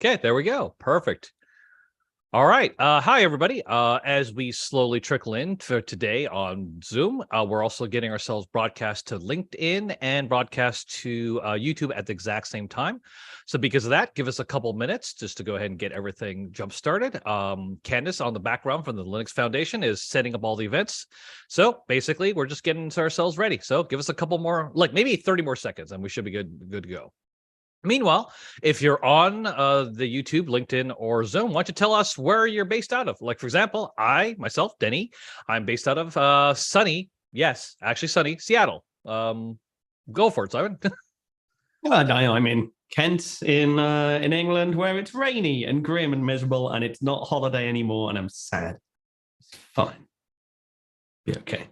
Okay, there we go. Perfect. All right. Hi, everybody. As we slowly trickle in for today on Zoom, we're also getting ourselves broadcast to LinkedIn and broadcast to YouTube at the exact same time. So because of that, give us a couple minutes just to go ahead and get everything jump started. Candace on the background from the Linux Foundation is setting up all the events. So basically, we're just getting ourselves ready. So give us a couple more, like maybe 30 more seconds, and we should be good to go. Meanwhile, if you're on the YouTube, LinkedIn, or Zoom, why don't you tell us where you're based out of? Like, for example, myself, Denny, I'm based out of sunny, yes, actually sunny, Seattle. Go for it, Simon. I'm in Kent in England, where it's rainy and grim and miserable, and it's not holiday anymore, and I'm sad. It's fine. Be okay.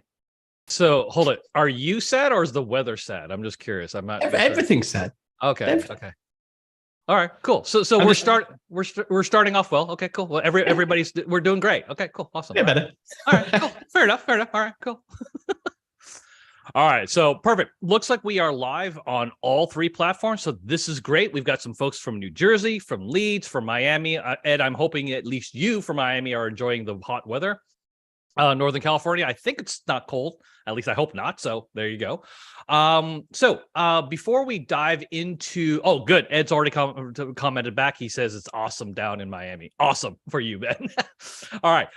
So, hold it. Are you sad, or is the weather sad? I'm just curious. I'm not. Everything's sad. Okay. Okay. All right. Cool. So we're starting off well. Okay. Cool. Well, we're doing great. Okay. Cool. Awesome. Yeah, better. All right. Cool. Fair enough. All right. Cool. All right. So perfect. Looks like we are live on all three platforms. So this is great. We've got some folks from New Jersey, from Leeds, from Miami. Ed, I'm hoping at least you from Miami are enjoying the hot weather. Northern California, I think it's not cold. At least I hope not. So there you go. Before we dive into, oh, good. Ed's already commented back. He says it's awesome down in Miami. Awesome for you, Ben. All right.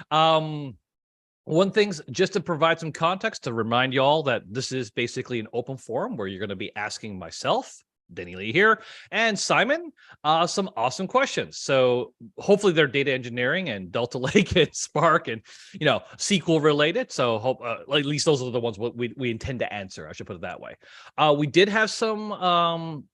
One thing's just to provide some context to remind you all that this is basically an open forum where you're going to be asking myself, Denny Lee here, and Simon, some awesome questions. So hopefully they're data engineering and Delta Lake and Spark and, SQL related. So hope at least those are the ones we intend to answer. I should put it that way. We did have some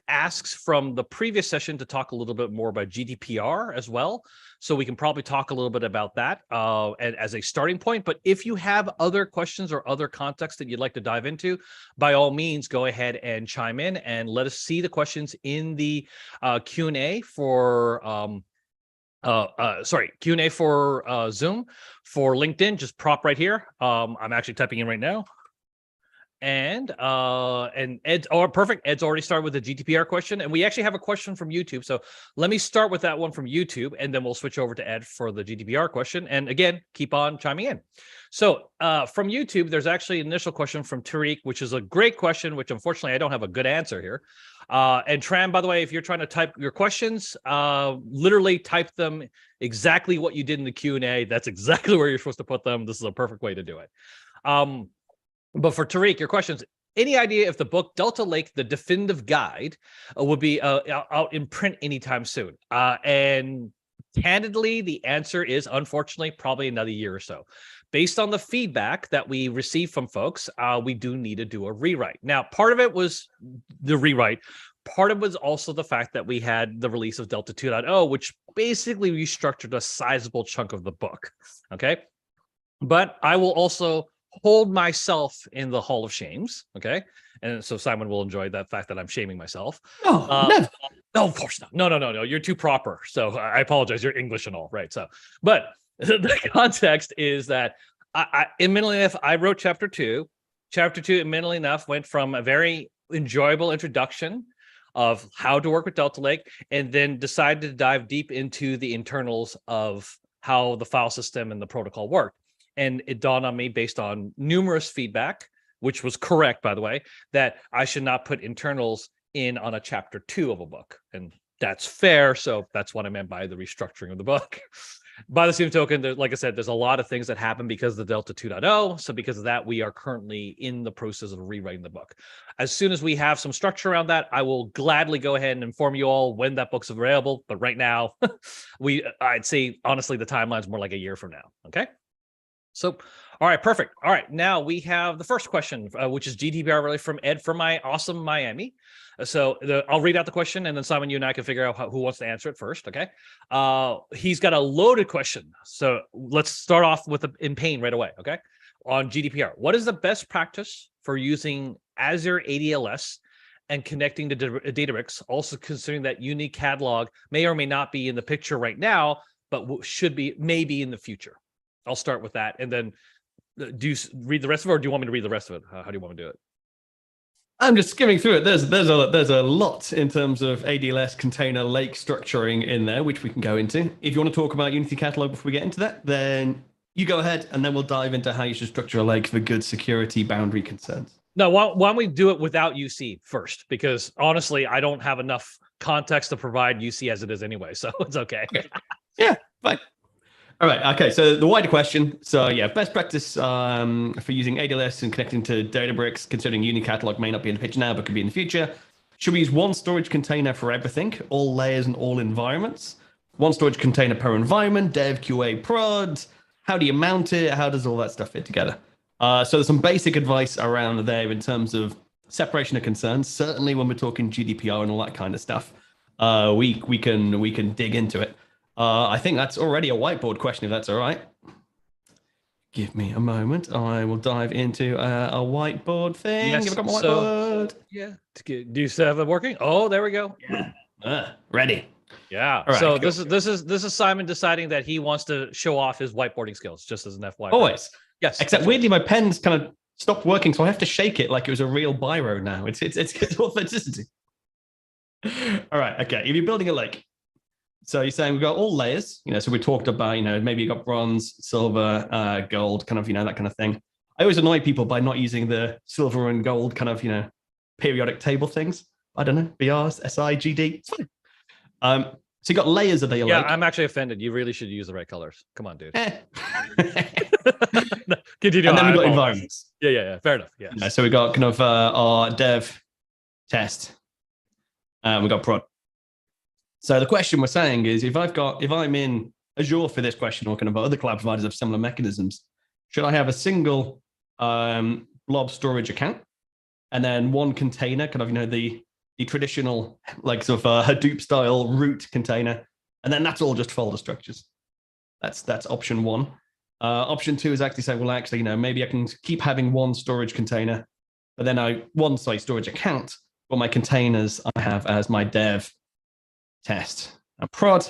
asks from the previous session to talk a little bit more about GDPR as well. So we can probably talk a little bit about that and as a starting point. But if you have other questions or other context that you'd like to dive into, by all means, go ahead and chime in and let us see the questions in the Q&A for Q&A for Zoom. For LinkedIn, just prop right here. I'm actually typing in right now. And Ed's perfect. Ed's already started with the GDPR question, and we actually have a question from YouTube. So let me start with that one from YouTube, and then we'll switch over to Ed for the GDPR question. And again, keep on chiming in. So from YouTube, there's actually an initial question from Tariq, which is a great question, which unfortunately I don't have a good answer here. And Tram, by the way, if you're trying to type your questions, literally type them exactly what you did in the Q&A. That's exactly where you're supposed to put them. This is a perfect way to do it. But for Tariq, your questions, any idea if the book Delta Lake, the definitive guide, would be out in print anytime soon? And candidly, the answer is, unfortunately, probably another year or so. Based on the feedback that we received from folks, we do need to do a rewrite. Now, part of it was the rewrite. Part of it was also the fact that we had the release of Delta 2.0, which basically restructured a sizable chunk of the book. Okay. But I will also hold myself in the Hall of Shames, okay? And so Simon will enjoy that fact that I'm shaming myself. Oh, never. No, of course not. No. You're too proper. So I apologize. You're English and all, right? So, but the context is that admittedly enough, I wrote chapter 2. Chapter 2, admittedly enough, went from a very enjoyable introduction of how to work with Delta Lake, and then decided to dive deep into the internals of how the file system and the protocol worked. And it dawned on me, based on numerous feedback, which was correct, by the way, that I should not put internals in on a chapter 2 of a book. And that's fair. So that's what I meant by the restructuring of the book. By the same token, like I said, there's a lot of things that happen because of the Delta 2.0. So because of that, we are currently in the process of rewriting the book. As soon as we have some structure around that, I will gladly go ahead and inform you all when that book's available. But right now, I'd say, honestly, the timeline's more like a year from now. Okay. So, all right, perfect. All right, now we have the first question, which is GDPR really from Ed from my awesome Miami. So I'll read out the question, and then Simon, you and I can figure out who wants to answer it first, okay? He's got a loaded question. So let's start off with in pain right away, okay? On GDPR, what is the best practice for using Azure ADLS and connecting to Databricks, also considering that unique catalog may or may not be in the picture right now, but maybe in the future? I'll start with that, and then do you read the rest of it, or do you want me to read the rest of it? How do you want me to do it? I'm just skimming through it. There's a lot in terms of ADLS container lake structuring in there, which we can go into. If you want to talk about Unity Catalog before we get into that, then you go ahead, and then we'll dive into how you should structure a lake for good security boundary concerns. No, why don't we do it without UC first? Because honestly, I don't have enough context to provide UC as it is anyway, so it's okay. Yeah, fine. All right. Okay. So the wider question. So yeah, best practice for using ADLS and connecting to Databricks, considering Unity Catalog may not be in the picture now, but could be in the future. Should we use one storage container for everything, all layers and all environments? One storage container per environment, dev, QA, prod. How do you mount it? How does all that stuff fit together? So there's some basic advice around there in terms of separation of concerns. Certainly when we're talking GDPR and all that kind of stuff, we can dig into it. I think that's already a whiteboard question, if that's all right. Give me a moment. I will dive into a whiteboard thing. Yes, Have I got my whiteboard? Yeah. Do you still have it working? Oh, there we go. Yeah. Ready. Yeah. All right, So cool. this is Simon deciding that he wants to show off his whiteboarding skills, just as an FYI. Always. Yes. Except weirdly, my pen's kind of stopped working, so I have to shake it like it was a real biro now. It's authenticity. All right. Okay. If you're building a lake, so you're saying we've got all layers, so we talked about, maybe you got bronze, silver, gold, kind of, that kind of thing. I always annoy people by not using the silver and gold kind of, periodic table things. I don't know, BRs, SI, GD. It's fine. So you got layers of the lake. Yeah, I'm actually offended. You really should use the right colors. Come on, dude. No, continue. And then we've got environments. Yeah. Fair enough. Yeah. So we got kind of our dev, test, we got prod. So the question we're saying is, if I'm in Azure for this question, or kind of other cloud providers have similar mechanisms, should I have a single blob storage account and then one container, kind of, the traditional like sort of Hadoop style root container, and then that's all just folder structures? That's option one. Option two is actually saying, well, actually, maybe I can keep having one storage container, but then storage account, but my containers I have as my dev, test, and prod.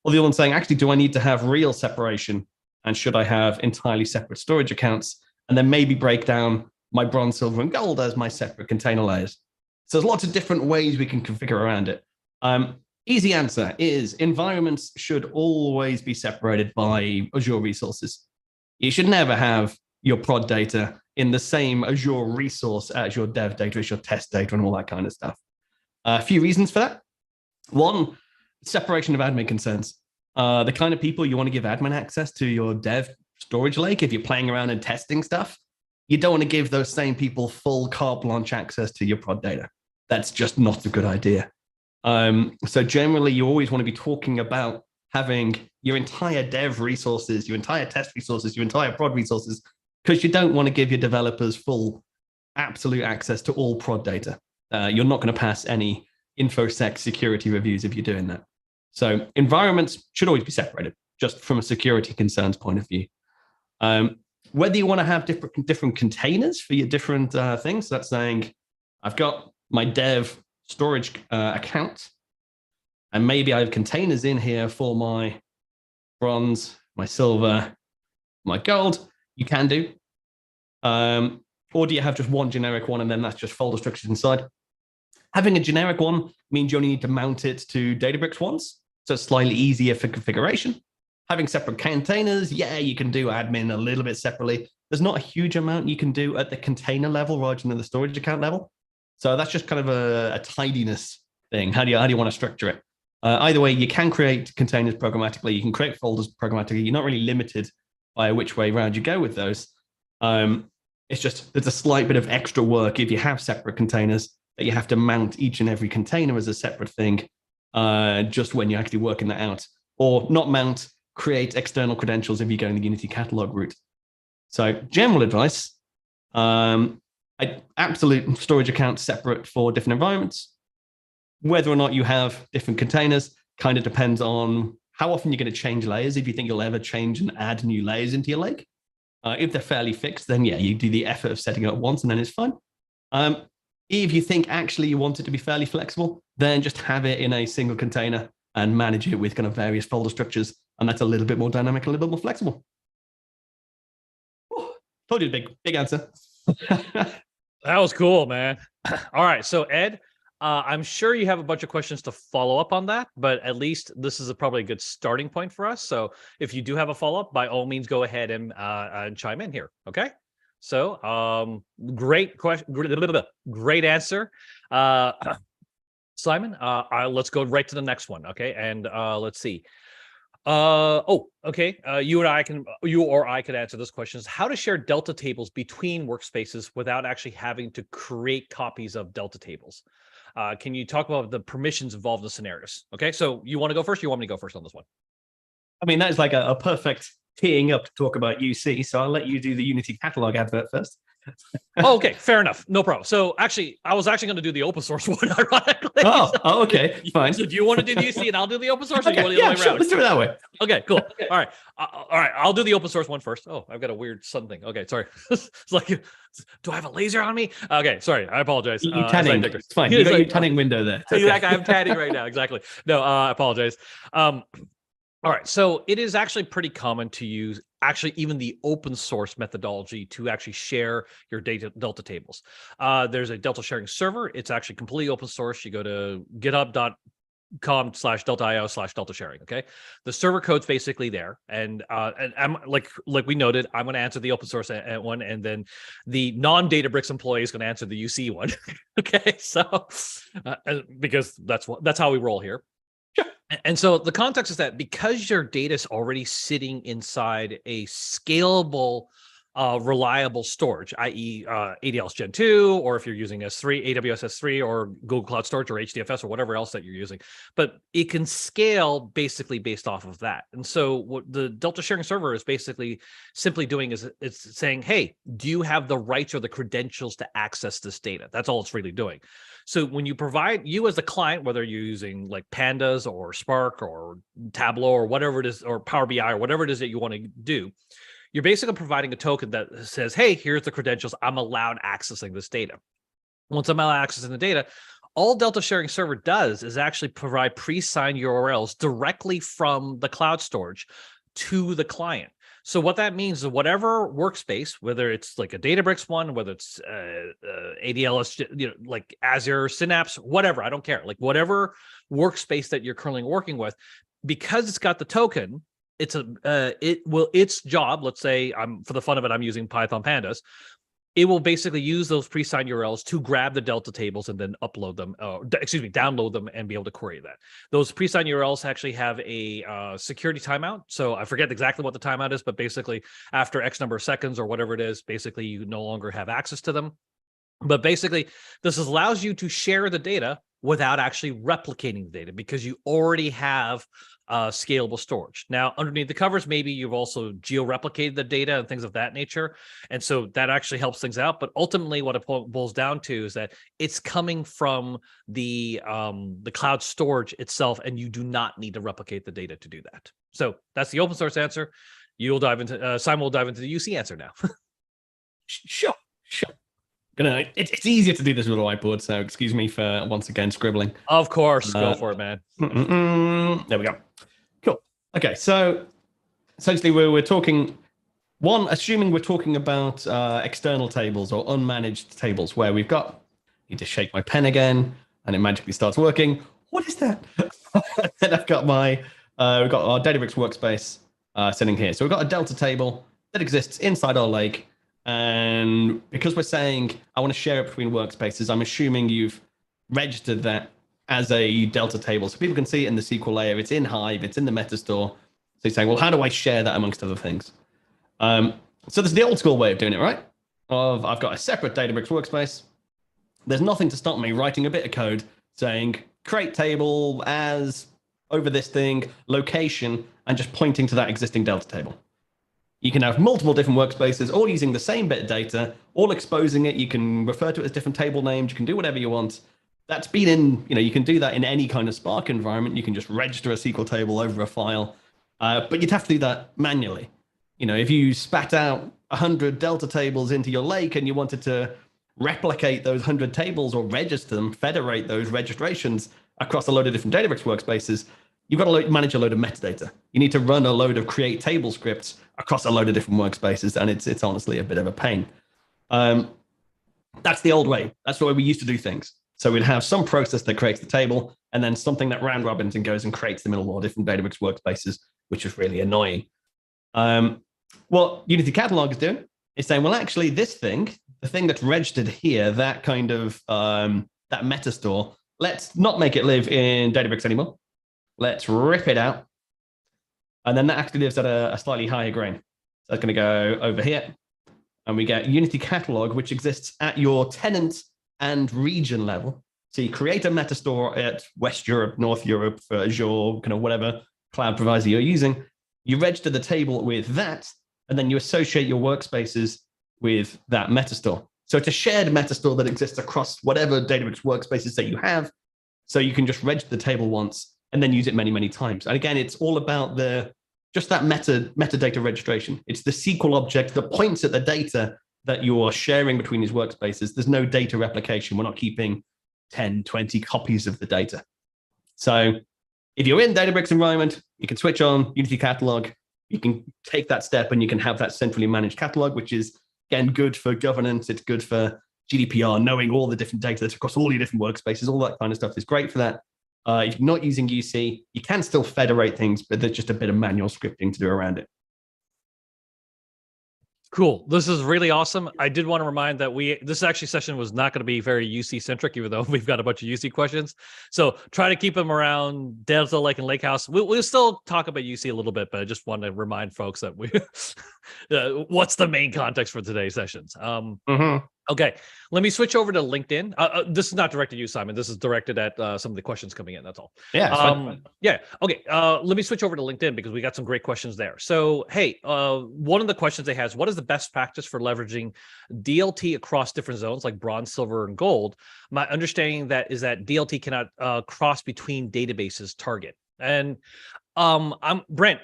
Or the other one saying, actually, do I need to have real separation? And should I have entirely separate storage accounts? And then maybe break down my bronze, silver, and gold as my separate container layers. So there's lots of different ways we can configure around it. Easy answer is environments should always be separated by Azure resources. You should never have your prod data in the same Azure resource as your dev data, as your test data, and all that kind of stuff. A few reasons for that. One, separation of admin concerns. The kind of people you want to give admin access to your dev storage lake, if you're playing around and testing stuff, you don't want to give those same people full carte blanche access to your prod data. That's just not a good idea. So generally, you always want to be talking about having your entire dev resources, your entire test resources, your entire prod resources, because you don't want to give your developers full absolute access to all prod data. You're not going to pass any InfoSec security reviews if you're doing that. So environments should always be separated, just from a security concerns point of view. Whether you want to have different containers for your different things, that's saying I've got my dev storage account, and maybe I have containers in here for my bronze, my silver, my gold. You can do. Or do you have just one generic one and then that's just folder structures inside? Having a generic one means you only need to mount it to Databricks once, so it's slightly easier for configuration. Having separate containers, yeah, you can do admin a little bit separately. There's not a huge amount you can do at the container level rather than the storage account level. So that's just kind of a tidiness thing. How do you want to structure it? Either way, you can create containers programmatically. You can create folders programmatically. You're not really limited by which way around you go with those. It's just there's a slight bit of extra work if you have separate containers that you have to mount each and every container as a separate thing, just when you're actually working that out. Or not mount, create external credentials if you're going the Unity catalog route. So general advice, absolute storage accounts separate for different environments. Whether or not you have different containers kind of depends on how often you're going to change layers, if you think you'll ever change and add new layers into your lake. If they're fairly fixed, then yeah, you do the effort of setting it up once and then it's fine. If you think actually you want it to be fairly flexible, then just have it in a single container and manage it with kind of various folder structures. And that's a little bit more dynamic, a little bit more flexible. Oh, told you, big answer. That was cool, man. All right. So, Ed, I'm sure you have a bunch of questions to follow up on that, but at least this is probably a good starting point for us. So, if you do have a follow up, by all means, go ahead and chime in here. Okay. So, great question. Great answer. Uh, Simon, let's go right to the next one. Okay. And let's see. Okay. You or I could answer this question: is how to share Delta tables between workspaces without actually having to create copies of Delta tables. Can you talk about the permissions involved in the scenarios? Okay, so you want to go first? Or you want me to go first on this one? I mean, that is like a perfect teeing up to talk about UC. So I'll let you do the Unity catalog advert first. Oh, okay, fair enough. No problem. So actually, I was actually going to do the open source one, ironically. Okay, fine. So do you want to do the UC and I'll do the open source? Or Okay, you want to do the other way around? Let's do it that way. Okay, cool. All right. All right. I'll do the open source one first. Oh, I've got a weird sun thing. Okay, sorry. It's like, do I have a laser on me? Okay, sorry. I apologize. You tanning. It's fine. You got your tanning window there. Okay. Exactly. I'm tanning right now. Exactly. No, I apologize. All right. So it is actually pretty common to use actually even the open source methodology to actually share your Delta tables. There's a Delta sharing server. It's actually completely open source. You go to github.com/delta.io/delta sharing. Okay. The server code's basically there. And I'm like we noted, I'm going to answer the open source one, and then the non-Databricks employee is going to answer the UC one. Okay. So because that's how we roll here. And so the context is that because your data is already sitting inside a scalable, reliable storage, i.e. ADL's Gen 2, or if you're using S3, AWS S3, or Google Cloud Storage, or HDFS, or whatever else that you're using, but it can scale basically based off of that. And so what the Delta sharing server is basically simply doing is it's saying, hey, do you have the rights or the credentials to access this data? That's all it's really doing. So when you provide, you as the client, whether you're using like Pandas or Spark or Tableau or whatever it is, or Power BI or whatever it is that you want to do, you're basically providing a token that says, hey, here's the credentials. I'm allowed accessing this data. Once I'm allowed accessing the data, all Delta sharing server does is actually provide pre-signed URLs directly from the cloud storage to the client. So what that means is whatever workspace, whether it's like a Databricks one, whether it's ADLS, like Azure, Synapse, whatever, I don't care. Like whatever workspace that you're currently working with, because it's got the token, its job. Let's say for the fun of it, I'm using Python Pandas. It will basically use those pre-signed URLs to grab the Delta tables and then upload them, download them and be able to query that. Those pre-signed URLs actually have a security timeout. So I forget exactly what the timeout is, but basically after X number of seconds or whatever it is, basically you no longer have access to them. But basically, this allows you to share the data without actually replicating the data because you already have scalable storage. Now, underneath the covers, maybe you've also geo-replicated the data and things of that nature. And so that actually helps things out. But ultimately, what it boils down to is that it's coming from the cloud storage itself, and you do not need to replicate the data to do that. So that's the open source answer. You'll dive into, Simon will dive into the UC answer now. Sure. It's easier to do this with a whiteboard, so excuse me for once again scribbling. Of course, go for it, man. There we go. Cool. Okay, so essentially we're talking, assuming we're talking about external tables or unmanaged tables where we've got, I need to shake my pen again, and it magically starts working. What is that? Then I've got we've got our Databricks workspace sitting here. So we've got a Delta table that exists inside our lake. And because we're saying I want to share it between workspaces, I'm assuming you've registered that as a Delta table. So people can see it in the SQL layer. It's in Hive. It's in the metastore. So you're saying, well, how do I share that amongst other things? So there's the old school way of doing it, right? I've got a separate Databricks workspace. There's nothing to stop me writing a bit of code saying create table as over this thing, location, and just pointing to that existing Delta table. You can have multiple different workspaces, all using the same bit of data, all exposing it. You can refer to it as different table names. You can do whatever you want. That's been in, you can do that in any kind of Spark environment. You can just register a SQL table over a file, but you'd have to do that manually. If you spat out 100 Delta tables into your lake and you wanted to replicate those 100 tables or register them, federate those registrations across a load of different Databricks workspaces, you've got to manage a load of metadata. You need to run a load of create table scripts across a load of different workspaces, and it's honestly a bit of a pain. That's the old way. That's the way we used to do things. So we'd have some process that creates the table, and then something that round robins and goes and creates them in all different Databricks workspaces, which is really annoying. What Unity Catalog is doing is saying, well, actually, this thing, the thing that's registered here, that kind of that meta store, let's not make it live in Databricks anymore. Let's rip it out. And then that actually lives at a slightly higher grain. So it's going to go over here. And we get Unity Catalog, which exists at your tenant and region level. So you create a meta store at West Europe, North Europe, for Azure, kind of whatever cloud provider you're using. You register the table with that, and then you associate your workspaces with that meta store. So it's a shared meta store that exists across whatever Databricks workspaces that you have. So you can just register the table once and then use it many, many times. And again, it's all about just that metadata registration. It's the SQL object that points at the data that you are sharing between these workspaces. There's no data replication. We're not keeping 10, 20 copies of the data. So if you're in Databricks environment, you can switch on Unity Catalog. You can take that step and you can have that centrally managed catalog, which is, again, good for governance. It's good for GDPR, knowing all the different data that's across all your different workspaces. All that kind of stuff is great for that. If you're not using UC, you can still federate things, but there's just a bit of manual scripting to do around it. Cool. This is really awesome. I did want to remind that this actually session was not going to be very UC centric, even though we've got a bunch of UC questions. So try to keep them around Delta Lake and Lakehouse. We'll still talk about UC a little bit, but I just want to remind folks that what's the main context for today's sessions. Okay, let me switch over to LinkedIn. This is not directed at you, Simon. This is directed at some of the questions coming in. That's all. Yeah. Fine. Yeah. Okay. Let me switch over to LinkedIn because we got some great questions there. So, hey, one of the questions they has: what is the best practice for leveraging DLT across different zones like bronze, silver, and gold? My understanding is that DLT cannot cross between databases. Target. And I'm Brent.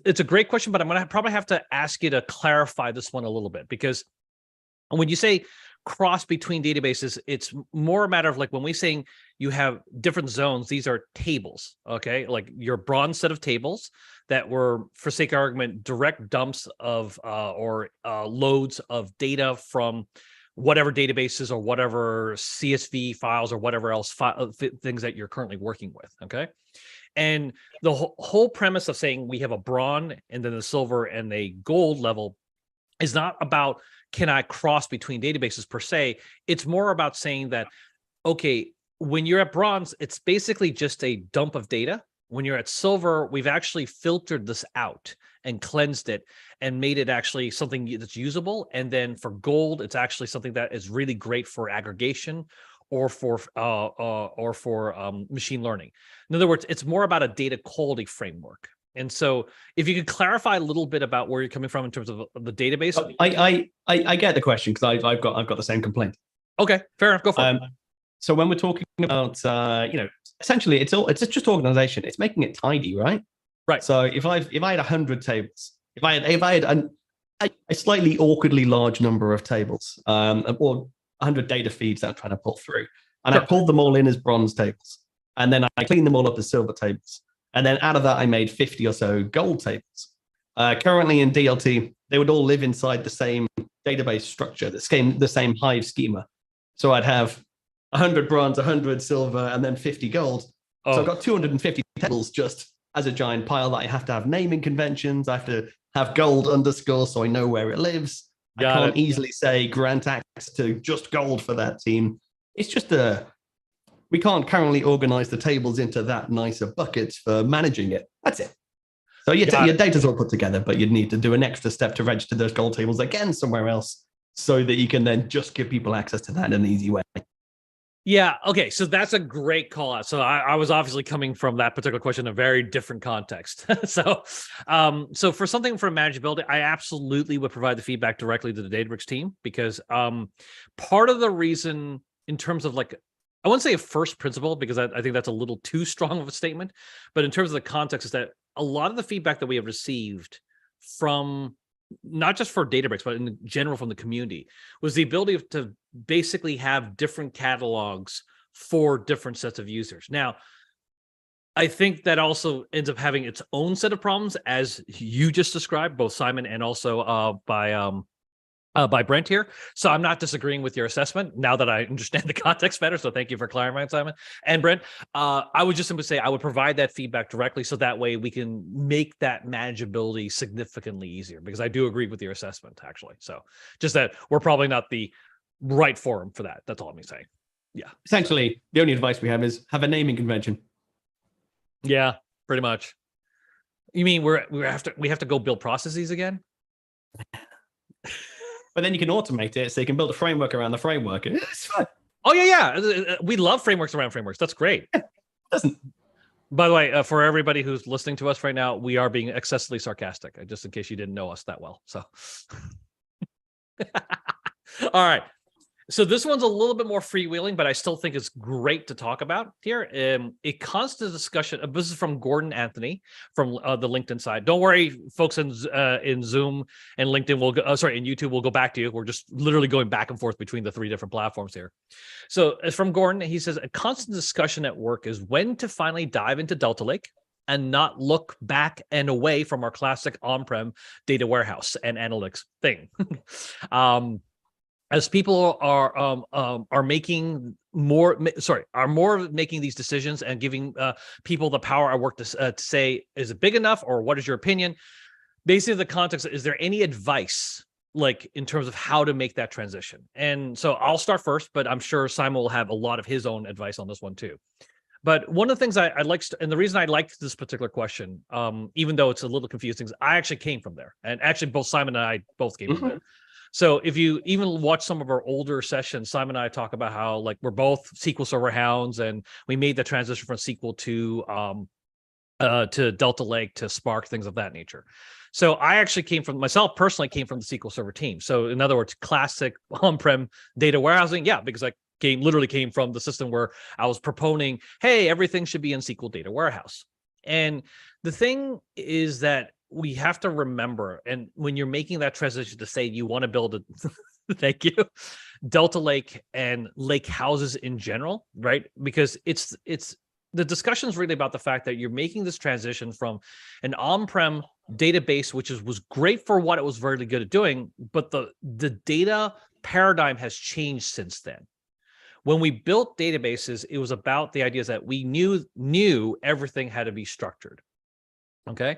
It's a great question, but I'm gonna probably have to ask you to clarify this one a little bit, because when you say cross between databases, it's more a matter of like when we saying you have different zones, these are tables, okay? Like your bronze set of tables that were, for sake of argument, direct dumps of or loads of data from whatever databases or whatever CSV files or whatever else things that you're currently working with, okay? And the whole premise of saying we have a bronze and then the silver and a gold level is not about can I cross between databases per se. It's more about saying that, okay, when you're at bronze, it's basically just a dump of data. When you're at silver, we've actually filtered this out and cleansed it and made it actually something that's usable. And then for gold, it's actually something that is really great for aggregation or for machine learning. In other words, it's more about a data quality framework. And so if you could clarify a little bit about where you're coming from in terms of the database. I get the question because I've got the same complaint. Okay, fair enough. Go for it. So when we're talking about, essentially it's just organization. It's making it tidy, right? Right. So if I had 100 tables, if I had a slightly awkwardly large number of tables, or 100 data feeds that I'm trying to pull through, and I pulled them all in as bronze tables, and then I cleaned them all up as silver tables. And then out of that, I made 50 or so gold tables. Currently in DLT, they would all live inside the same database structure, the same Hive schema. So I'd have 100 bronze, 100 silver, and then 50 gold. Oh. So I've got 250 tables just as a giant pile that I have to have naming conventions. I have to have gold underscore so I know where it lives. I can't easily say grant access to just gold for that team. It's just we can't currently organize the tables into that nicer buckets for managing it. That's it. So your data's all put together, but you'd need to do an extra step to register those gold tables again somewhere else so that you can then just give people access to that in an easy way. Yeah. Okay. So that's a great call out. So I was obviously coming from that particular question in a very different context. So for something for manageability, I absolutely would provide the feedback directly to the Databricks team, because part of the reason in terms of like, I wouldn't say a first principle because I think that's a little too strong of a statement, but in terms of the context is that a lot of the feedback that we have received from not just for Databricks, but in general from the community was the ability to basically have different catalogs for different sets of users. Now, I think that also ends up having its own set of problems, as you just described, both Simon and also by by Brent here. So I'm not disagreeing with your assessment now that I understand the context better. So thank you for clarifying, Simon. And Brent, I would just simply say I would provide that feedback directly so that way we can make that manageability significantly easier, because I do agree with your assessment, actually. So just that we're probably not the right forum for that. That's all I'm saying. Yeah. Essentially, the only advice we have is have a naming convention. Yeah, pretty much. You mean we have to go build processes again? But then you can automate it, so you can build a framework around the framework. It's fun. Oh yeah. We love frameworks around frameworks. That's great. Doesn't. By the way, for everybody who's listening to us right now, we are being excessively sarcastic, just in case you didn't know us that well. So, all right. So this one's a little bit more freewheeling, but I still think it's great to talk about here. A constant discussion. This is from Gordon Anthony from the LinkedIn side. Don't worry, folks in Zoom and LinkedIn will go. In YouTube we'll go back to you. We're just literally going back and forth between the 3 different platforms here. So it's from Gordon. He says a constant discussion at work is when to finally dive into Delta Lake and not look back and away from our classic on-prem data warehouse and analytics thing. As people are making more, making these decisions and giving people the power at work to say, is it big enough, or what is your opinion? Basically, the context, is there any advice, like in terms of how to make that transition? And so I'll start first, but I'm sure Simon will have a lot of his own advice on this one too. But one of the things I like, and the reason I like this particular question, even though it's a little confusing, is I actually came from there, and actually both Simon and I both came from there. So if you even watch some of our older sessions, Simon and I talk about how like we're both SQL Server hounds, and we made the transition from SQL to Delta Lake to Spark, things of that nature. So I actually came from the SQL Server team. So in other words, classic on-prem data warehousing. Yeah, because I literally came from the system where I was proponing, hey, everything should be in SQL data warehouse. And the thing is that we have to remember, and when you're making that transition to say you want to build thank you, Delta Lake and lake houses in general, right? Because it's the discussion is really about the fact that you're making this transition from an on-prem database, which was great for what it was very good at doing, but the data paradigm has changed since then. When we built databases, it was about the ideas that we knew everything had to be structured. Okay.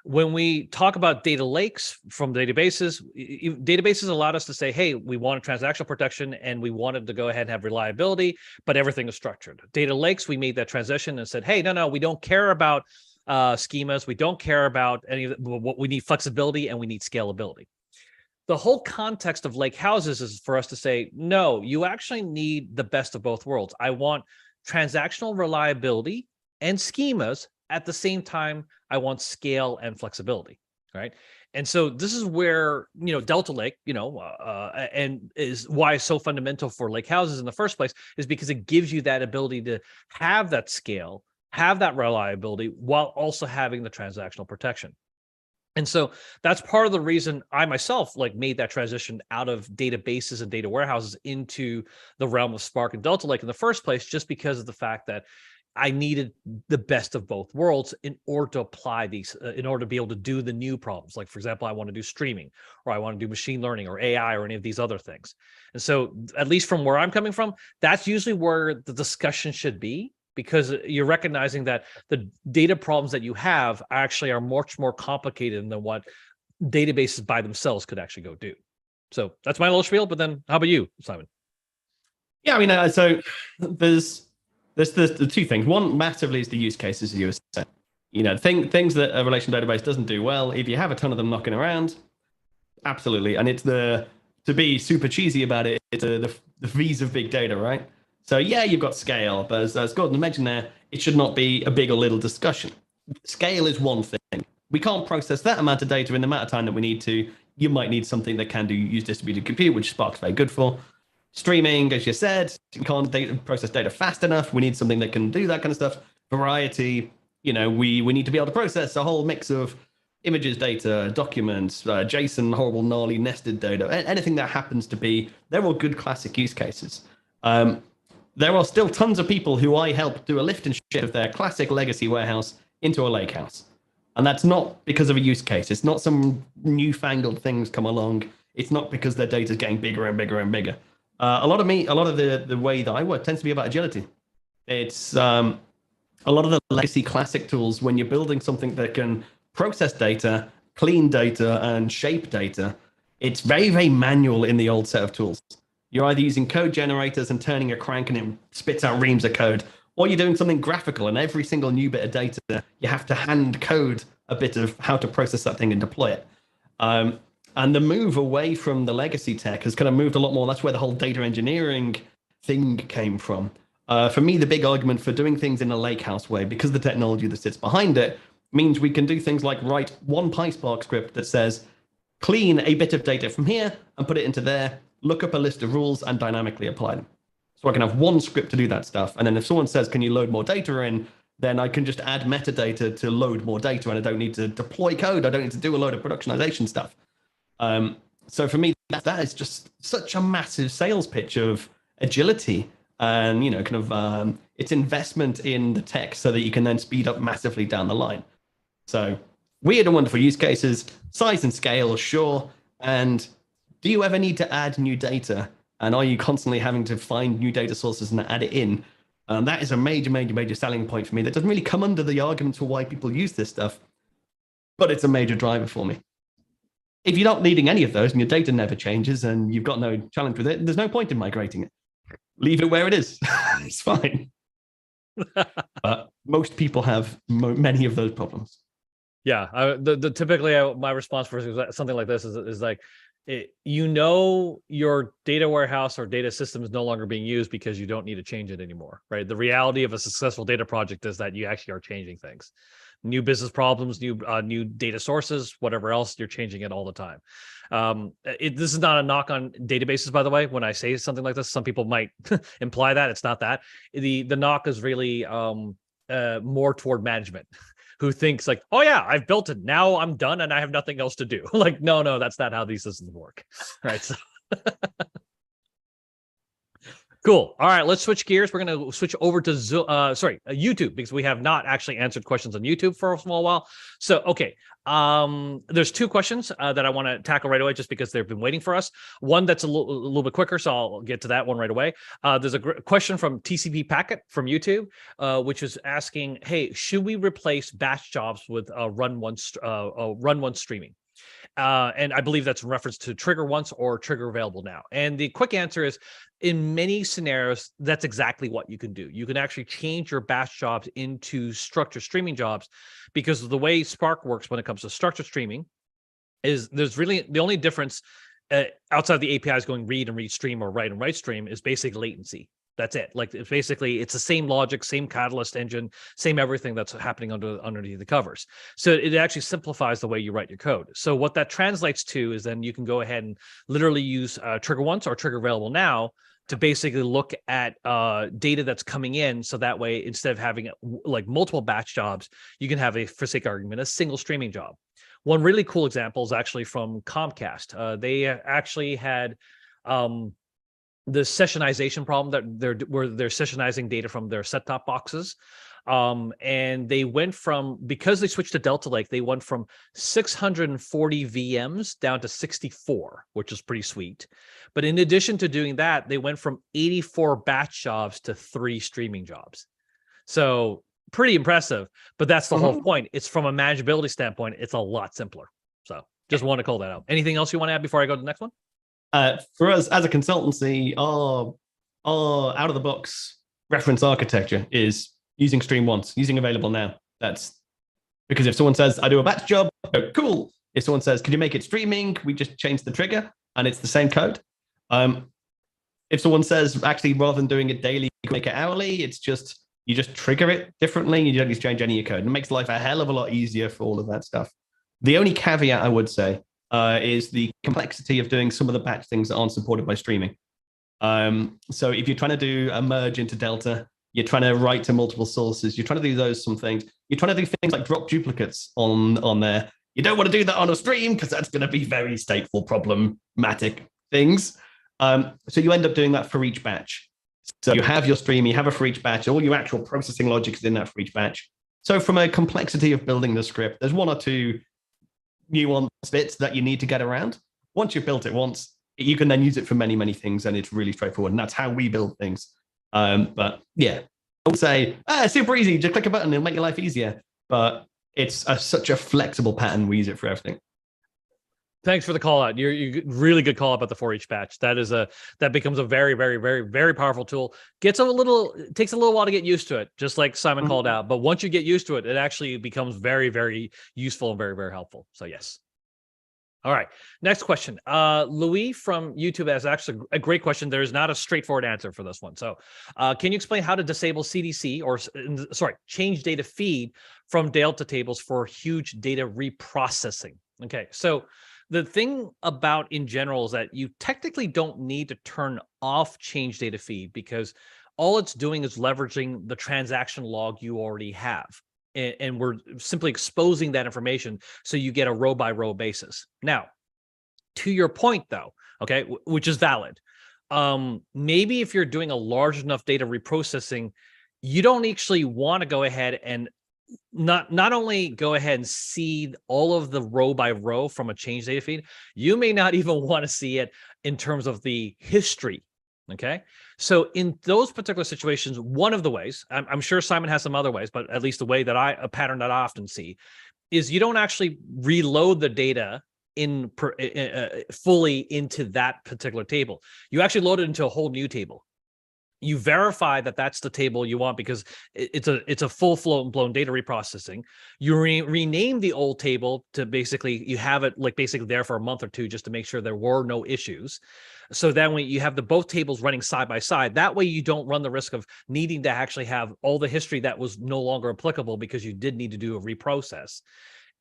When we talk about data lakes from databases allowed us to say, hey, we wanted transactional protection and we wanted to go ahead and have reliability, but everything is structured. Data lakes, we made that transition and said, hey, no, we don't care about schemas. We don't care about any of what we need flexibility, and we need scalability. The whole context of lake houses is for us to say, no, you actually need the best of both worlds. I want transactional reliability and schemas. At the same time, I want scale and flexibility, right? And so this is where, Delta Lake, and is why it's so fundamental for lake houses in the first place, is because it gives you that ability to have that scale, have that reliability, while also having the transactional protection. And so that's part of the reason I myself made that transition out of databases and data warehouses into the realm of Spark and Delta Lake in the first place, just because of the fact that I needed the best of both worlds in order to apply these, in order to be able to do the new problems. Like, for example, I want to do streaming, or I want to do machine learning or AI or any of these other things. And so, at least from where I'm coming from, that's usually where the discussion should be, because you're recognizing that the data problems that you have actually are much more complicated than what databases by themselves could actually go do. So that's my little spiel. But then how about you, Simon? Yeah, I mean, so there's the two things. One massively is the use cases, as you were saying. Things that a relational database doesn't do well, if you have a ton of them knocking around, absolutely. And it's to be super cheesy about it, it's the V's of big data, right? So yeah, you've got scale, but as Gordon mentioned there, it should not be a big or little discussion. Scale is one thing. We can't process that amount of data in the amount of time that we need to. You might need something that can use distributed compute, which Spark's very good for. Streaming, as you said, you can't process data fast enough. We need something that can do that kind of stuff. Variety, we need to be able to process a whole mix of images, data, documents, JSON, horrible, gnarly, nested data, anything that happens to be, they're all good classic use cases. There are still tons of people who I help do a lift and shift of their classic legacy warehouse into a lakehouse. And that's not because of a use case. It's not some newfangled things come along. It's not because their data is getting bigger and bigger and bigger. A lot of the way that I work tends to be about agility. It's a lot of the legacy classic tools when you're building something that can process data, clean data, and shape data. It's very, very manual in the old set of tools. You're either using code generators and turning a crank and it spits out reams of code, or you're doing something graphical, and every single new bit of data, you have to hand code a bit of how to process that thing and deploy it. And the move away from the legacy tech has kind of moved a lot more. That's where the whole data engineering thing came from. For me, the big argument for doing things in a lakehouse way, because the technology that sits behind it means we can do things like write one PySpark script that says, clean a bit of data from here and put it into there, look up a list of rules and dynamically apply them. So I can have one script to do that stuff. And then if someone says, can you load more data in, then I can just add metadata to load more data, and I don't need to deploy code. I don't need to do a load of productionization stuff. So for me, that is just such a massive sales pitch of agility and, it's investment in the tech so that you can then speed up massively down the line. So weird and wonderful use cases, size and scale, sure. And do you ever need to add new data? And are you constantly having to find new data sources and add it in? That is a major, major, major selling point for me. That doesn't really come under the arguments for why people use this stuff, but it's a major driver for me. If you're not needing any of those and your data never changes and you've got no challenge with it, there's no point in migrating it. Leave it where it is. It's fine. But most people have many of those problems. Yeah, typically my response for something like this is like, your data warehouse or data system is no longer being used because you don't need to change it anymore, right? The reality of a successful data project is that you actually are changing things, new business problems, new data sources, whatever else, you're changing it all the time. This is not a knock on databases, by the way. When I say something like this, some people might imply that it's not that. The knock is really more toward management, who thinks like, oh yeah, I've built it, now I'm done and I have nothing else to do. Like, no, that's not how these systems work, right? So cool. All right, let's switch gears. We're going to switch over to YouTube, because we have not actually answered questions on YouTube for a small while. So, okay, there's two questions that I want to tackle right away, just because they've been waiting for us. One that's a little bit quicker, so I'll get to that one right away. There's a question from TCP Packet from YouTube, which is asking, hey, should we replace batch jobs with run once streaming? And I believe that's in reference to trigger once or trigger available now. And the quick answer is, in many scenarios, that's exactly what you can do. You can actually change your batch jobs into structured streaming jobs, because of the way Spark works when it comes to structured streaming is there's really the only difference outside the APIs going read and read stream or write and write stream is basic latency. That's it. Like, it's the same logic, same catalyst engine, same everything that's happening underneath the covers. So it actually simplifies the way you write your code. So what that translates to is then you can go ahead and literally use trigger once or trigger available now to basically look at data that's coming in. So that way, instead of having like multiple batch jobs, you can have for sake of argument, a single streaming job. One really cool example is actually from Comcast. They actually had the sessionization problem that they're sessionizing data from their set-top boxes. And they went from, because they switched to Delta Lake, they went from 640 VMs down to 64, which is pretty sweet. But in addition to doing that, they went from 84 batch jobs to 3 streaming jobs. So pretty impressive, but that's the whole point. It's from a manageability standpoint, it's a lot simpler. So just want to call that out. Anything else you want to add before I go to the next one? For us as a consultancy, our out of the box reference architecture is using stream once, using available now. That's because if someone says, I do a batch job, oh, cool. If someone says, can you make it streaming? We just change the trigger and it's the same code. If someone says, actually, rather than doing it daily, you can make it hourly, it's just, you just trigger it differently. You don't need to change any of your code. And it makes life a hell of a lot easier for all of that stuff. The only caveat I would say is the complexity of doing some of the batch things that aren't supported by streaming. So if you're trying to do a merge into Delta, you're trying to write to multiple sources, you're trying to do some things. You're trying to do things like drop duplicates on there. You don't want to do that on a stream because that's going to be very stateful, problematic things. So you end up doing that for each batch. So you have your stream, you have a for each batch, all your actual processing logic is in that for each batch. So from a complexity of building the script, there's one or two nuanced bits that you need to get around. once you've built it once, you can then use it for many, many things, and it's really straightforward. And that's how we build things. But yeah, I would say super easy. Just click a button; it'll make your life easier. But it's such a flexible pattern. We use it for everything. Thanks for the call out. You're really good call out about the for each batch. That becomes a very, very, very, very powerful tool. Takes a little while to get used to it, just like Simon called out. But once you get used to it, it actually becomes very, very useful and very, very helpful. So yes. All right. Next question. Louis from YouTube has actually a great question. There is not a straightforward answer for this one. So can you explain how to disable CDC or change data feed from Delta tables for huge data reprocessing? Okay. So the thing about in general is that you technically don't need to turn off change data feed, because all it's doing is leveraging the transaction log you already have. And we're simply exposing that information so you get a row by row basis. Now, to your point though, okay, which is valid. Maybe if you're doing a large enough data reprocessing, you don't actually want to go ahead and not only go ahead and see all of the row by row from a change data feed, you may not even want to see it in terms of the history. Okay. So in those particular situations, one of the ways, I'm sure Simon has some other ways, but at least a pattern that I often see is you don't actually reload the data fully into that particular table. You actually load it into a whole new table. You verify that that's the table you want because it's a full blown data reprocessing. You rename the old table to basically, you have it like basically there for a month or two just to make sure there were no issues. So then when you have both tables running side by side, that way you don't run the risk of needing to actually have all the history that was no longer applicable because you did need to do a reprocess.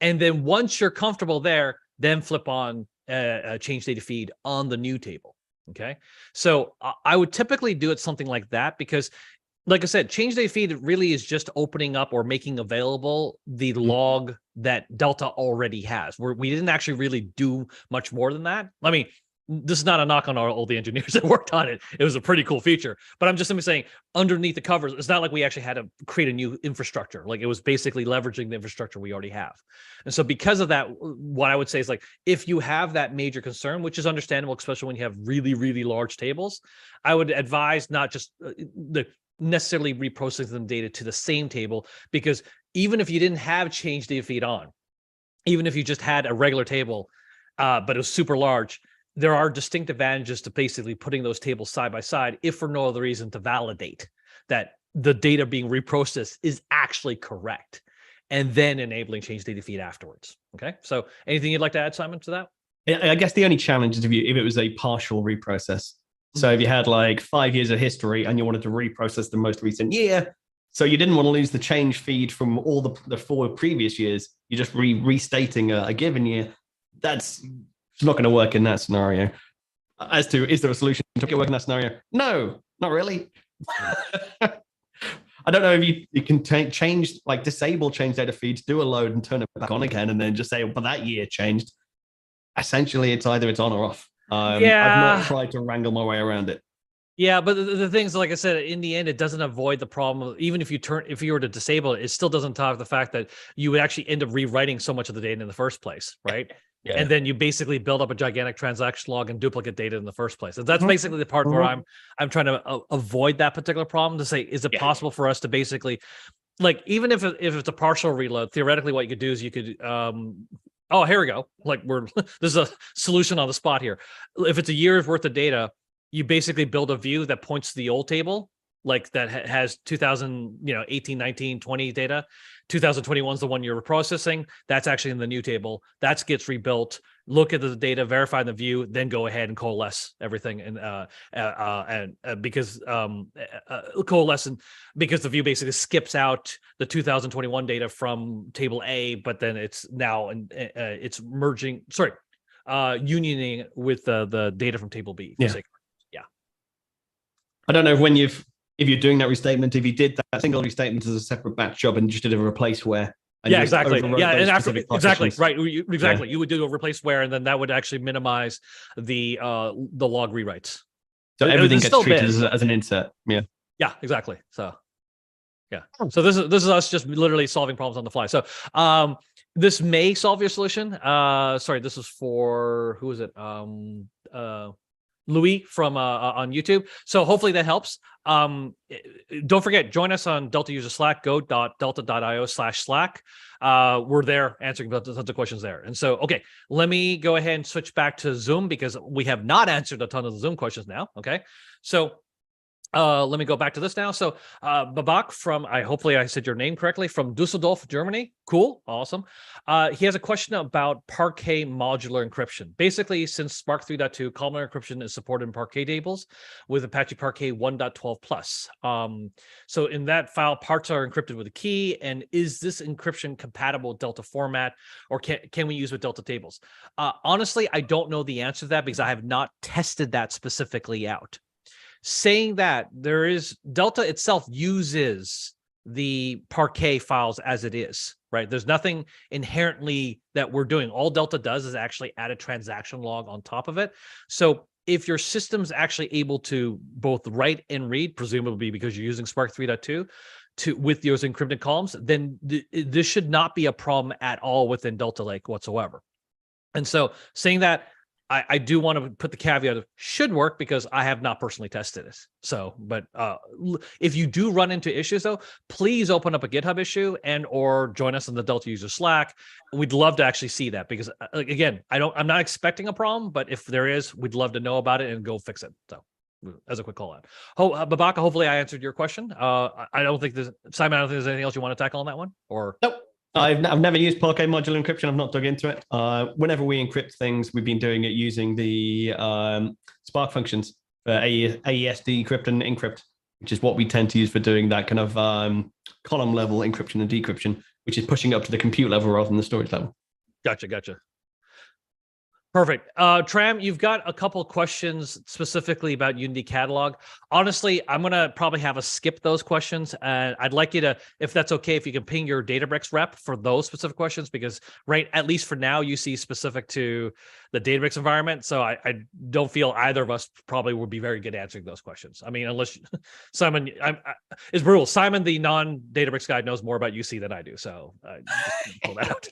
And then once you're comfortable there, then flip on a change data feed on the new table. Okay. So I would typically do it something like that because, like I said, change data feed really is just opening up or making available the log that Delta already has. We didn't actually really do much more than that. I mean, this is not a knock on all the engineers that worked on it. It was a pretty cool feature, but I'm just simply saying underneath the covers, it's not like we actually had to create a new infrastructure. Like it was basically leveraging the infrastructure we already have. And so because of that, what I would say is like, if you have that major concern, which is understandable, especially when you have really, really large tables, I would advise not just necessarily reprocessing the data to the same table, because even if you didn't have change data feed on, even if you just had a regular table, but it was super large, there are distinct advantages to basically putting those tables side by side, if for no other reason to validate that the data being reprocessed is actually correct, and then enabling change data feed afterwards. Okay. So anything you'd like to add, Simon, to that? I guess the only challenge is if it was a partial reprocess. So if you had like 5 years of history and you wanted to reprocess the most recent year, so you didn't want to lose the change feed from all the 4 previous years, you're just restating a given year. It's not going to work in that scenario. As to, is there a solution to make it work in that scenario? No, not really. I don't know if you can change, like disable change data feeds, do a load and turn it back on again, and then just say, but that year changed. Essentially, it's either it's on or off. I've not tried to wrangle my way around it. Yeah, but the things, like I said, in the end, it doesn't avoid the problem. Even if you were to disable it, it still doesn't talk the fact that you would actually end up rewriting so much of the data in the first place, right? Yeah. And then you basically build up a gigantic transaction log and duplicate data in the first place. And that's basically the part where I'm trying to avoid that particular problem, to say, is it possible for us to basically, like, even if it's a partial reload, theoretically what you could do is you could, oh, here we go. Like this is a solution on the spot here. If it's a year's worth of data, you basically build a view that points to the old table, like that has 2018, 19, 20 data. 2021 is the one you're processing. That's actually in the new table. That gets rebuilt. Look at the data, verify the view, then go ahead and coalesce everything. And because the view basically skips out the 2021 data from table A, but then it's now it's merging. Unioning with the data from table B. Yeah. I don't know if you're doing that restatement, if you did that single restatement as a separate batch job and just did a replace where. Yeah, exactly. Yeah, and after exactly right, exactly. Yeah. You would do a replace where, and then that would actually minimize the log rewrites. So everything gets treated as an insert. Yeah. Yeah, exactly. So yeah. So this is us just literally solving problems on the fly. So This may solve your solution. Sorry, this is for, who is it? Louis from on YouTube. So hopefully that helps. Don't forget, join us on Delta User Slack, go.delta.io/Slack. We're there answering tons of questions there. And so, okay, let me go ahead and switch back to Zoom because we have not answered a ton of the Zoom questions now. Okay, so let me go back to this now. So Babak from, hopefully I said your name correctly, from Dusseldorf, Germany. Cool, awesome. He has a question about Parquet modular encryption. Basically, since Spark 3.2, columnar encryption is supported in Parquet tables with Apache Parquet 1.12 plus. So in that file, parts are encrypted with a key. And is this encryption compatible with Delta format, or can we use with Delta tables? Honestly, I don't know the answer to that because I have not tested that specifically out. Saying that, there is, Delta itself uses the Parquet files as it is, right? There's nothing inherently that we're doing. All Delta does is actually add a transaction log on top of it. So if your system's actually able to both write and read, presumably because you're using Spark 3.2 with those encrypted columns, then this should not be a problem at all within Delta Lake whatsoever. And so saying that, I do want to put the caveat of should work because I have not personally tested it. So, but if you do run into issues though, please open up a GitHub issue and or join us in the Delta User Slack. We'd love to actually see that because again, I'm not expecting a problem, but if there is, we'd love to know about it and go fix it. So as a quick call out. Babaka, hopefully I answered your question. I don't think Simon, I don't think there's anything else you want to tackle on that one or? Nope. I've never used Parquet modular encryption. I've not dug into it. Whenever we encrypt things, we've been doing it using the Spark functions for AES decrypt and encrypt, which is what we tend to use for doing that kind of column level encryption and decryption, which is pushing up to the compute level rather than the storage level. Gotcha. Perfect. Tram, you've got a couple questions specifically about Unity Catalog. Honestly, I'm going to probably have us skip those questions. And I'd like you to, if that's okay, if you can ping your Databricks rep for those specific questions, because at least for now, you see specific to the Databricks environment. So I don't feel either of us probably would be very good answering those questions. I mean, unless Simon, it's brutal. Simon, the non-Databricks guy, knows more about UC than I do. So just pull that out.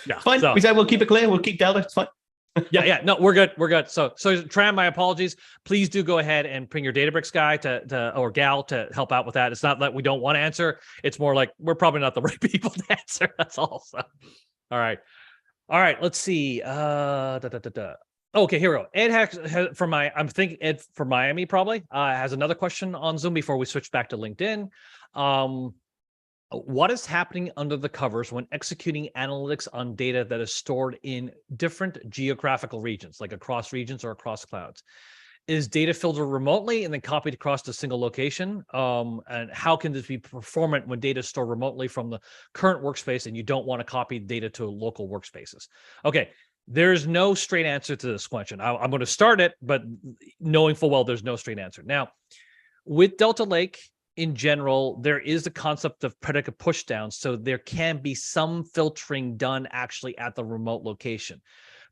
Yeah, fine. We said we'll keep it clear. We'll keep Delta. It's fine. yeah. No, we're good. So Tram, my apologies. Please do go ahead and bring your Databricks guy or gal to help out with that. It's not that we don't want to answer. It's more like we're probably not the right people to answer. That's all. So, all right. Let's see. Okay, here we go. Ed has from Ed from Miami probably has another question on Zoom before we switch back to LinkedIn. What is happening under the covers when executing analytics on data that is stored in different geographical regions, like across regions or across clouds? Is data filtered remotely and then copied across to a single location? And how can this be performant when data is stored remotely from the current workspace and you don't want to copy data to local workspaces? Okay, there's no straight answer to this question. I'm going to start it, but knowing full well there's no straight answer. Now, with Delta Lake, in general, there is the concept of predicate pushdown, so there can be some filtering done actually at the remote location.